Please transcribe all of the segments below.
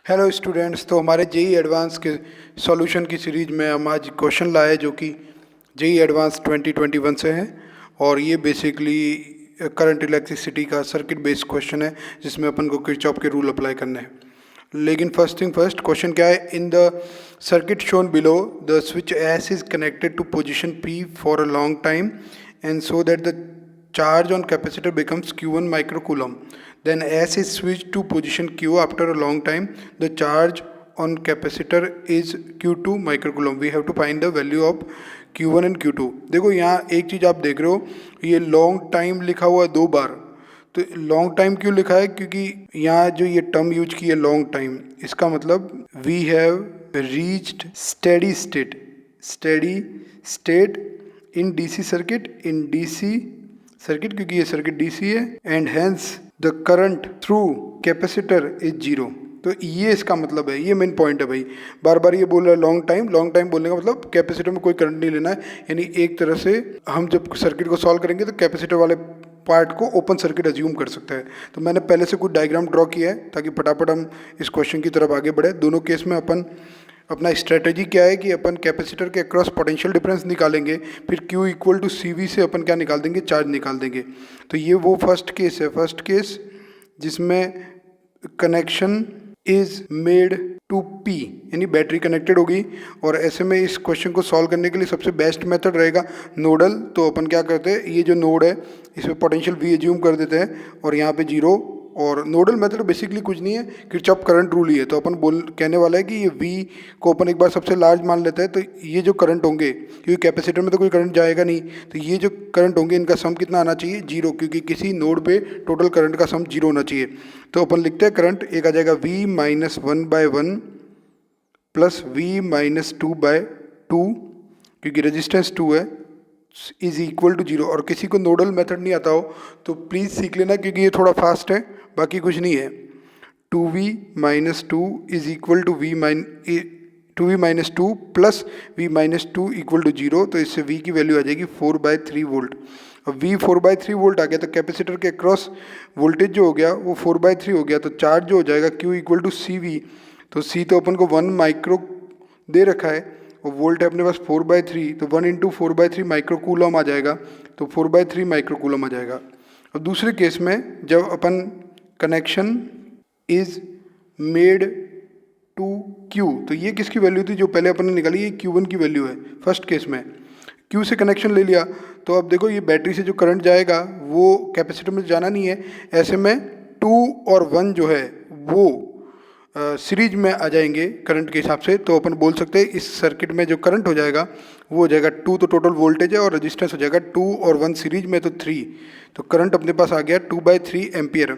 Hello students, तो हमारे JEE advance के सॉल्यूशन की सीरीज में हम आज क्वेश्चन लाए जो कि जेई एडवांस 2021 से हैं। और ये बेसिकली करंट इलेक्ट्रिसिटी का सर्किट बेस्ड क्वेश्चन है जिसमें अपन को किरचॉफ के रूल अप्लाई करने हैं। लेकिन फर्स्ट थिंग फर्स्ट, क्वेश्चन क्या है? In the circuit shown below the switch S is connected to position P for a long time and so that the charge on capacitor becomes q1 microcoulomb. Then S is switched to position q after a long time. The charge on capacitor is q2 microcoulomb. We have to find the value of q1 and q2. देखो यहाँ एक चीज़ आप देख रहे हो, ये long time लिखा हुआ है 2 बार। तो लॉन्ग टाइम क्यों लिखा है? क्योंकि यहाँ जो ये टर्म यूज की है लॉन्ग टाइम, इसका मतलब we have reached steady state in DC circuit, क्योंकि ये सर्किट डीसी है, and hence the current through capacitor is zero. तो ये इसका मतलब है, ये मेन पॉइंट है भाई। बार बार ये बोल रहा है लॉन्ग टाइम बोलने का मतलब कैपेसिटर में कोई करंट नहीं लेना है। यानी एक तरह से हम जब सर्किट को सॉल्व करेंगे तो कैपेसिटर वाले पार्ट को ओपन सर्किट अज्यूम कर सकते हैं। तो मैंने पहले से कुछ डायग्राम ड्रॉ किया है ताकि फटाफट हम इस क्वेश्चन की तरफ आगे बढ़े। दोनों केस में अपना स्ट्रेटजी क्या है कि अपन कैपेसिटर के अक्रॉस पोटेंशियल डिफरेंस निकालेंगे, फिर Q इक्वल टू CV से अपन क्या निकाल देंगे? चार्ज निकाल देंगे। तो ये वो फर्स्ट केस जिसमें connection is made to P, यानी बैटरी कनेक्टेड होगी। और ऐसे में इस क्वेश्चन को सॉल्व करने के लिए सबसे बेस्ट मेथड रहेगा नोडल। तो अपन क्या करते हैं, ये जो नोड है इसमें पोटेंशियल V एज्यूम कर देते हैं और यहाँ पे जीरो। और नोडल मेथड बेसिकली कुछ नहीं है, किरचॉफ करंट रूल ही है। तो अपन कहने वाला है कि ये V को अपन एक बार सबसे लार्ज मान लेते हैं। तो ये जो करंट होंगे, क्योंकि कैपेसिटर में तो कोई करंट जाएगा नहीं, तो ये जो करंट होंगे इनका सम कितना आना चाहिए? जीरो, क्योंकि किसी नोड पे टोटल करंट का सम जीरो होना चाहिए। तो अपन लिखते हैं करंट एक आ जाएगा V-1/1 प्लस V-2/2, क्योंकि रेजिस्टेंस 2 है, इज इक्वल टू जीरो। और किसी को नोडल मेथड नहीं आता हो तो प्लीज़ सीख लेना, क्योंकि ये थोड़ा फास्ट है, बाकी कुछ नहीं है। 2V-2 is equal to 2V-2 plus V-2 equal to zero. तो इससे V की वैल्यू आ जाएगी 4/3 वोल्ट। अब V 4/3 वोल्ट आ गया तो कैपेसिटर के अक्रॉस वोल्टेज जो हो गया वो 4/3 हो गया। तो चार्ज जो हो जाएगा Q इक्वल टू CV। तो C तो अपन को 1 माइक्रो दे रखा है और वोल्ट है अपने पास 4/3, तो 1 × 4/3 माइक्रोकूलम आ जाएगा। तो 4/3 माइक्रोकूलम आ जाएगा। और दूसरे केस में जब अपन connection is made to Q, तो ये किसकी वैल्यू थी जो पहले अपन ने निकाली? ये Q1 की वैल्यू है फर्स्ट केस में। Q से कनेक्शन ले लिया तो अब देखो ये बैटरी से जो करंट जाएगा वो कैपेसिटर में जाना नहीं है। ऐसे में 2 और 1 जो है वो सीरीज में आ जाएंगे करंट के हिसाब से। तो अपन बोल सकते हैं इस सर्किट में जो करंट हो जाएगा वो हो जाएगा 2, तो टोटल वोल्टेज है, और रेजिस्टेंस हो जाएगा 2 और 1 सीरीज में, तो 3। तो करंट अपने पास आ गया 2/3 एम्पियर।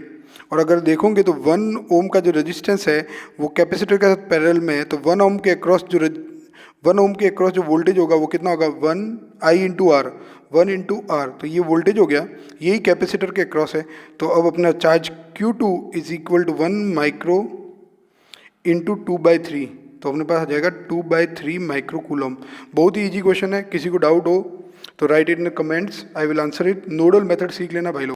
और अगर देखोगे तो 1 ओम का जो रेजिस्टेंस है वो कैपेसिटर के साथ पैरेलल में है। तो 1 ओम के अक्रॉस जो वोल्टेज होगा वो कितना होगा? 1 × R। तो ये वोल्टेज हो गया, यही कैपेसिटर के अक्रॉस है। तो अब अपना charge Q2 is equal to 1 micro into 2/3, तो अपने पास आ जाएगा 2/3 माइक्रोकूलम। बहुत ही इजी क्वेश्चन है, किसी को डाउट हो तो right it in comments, I will answer it. Nodal method सीख लेना भाई लोग।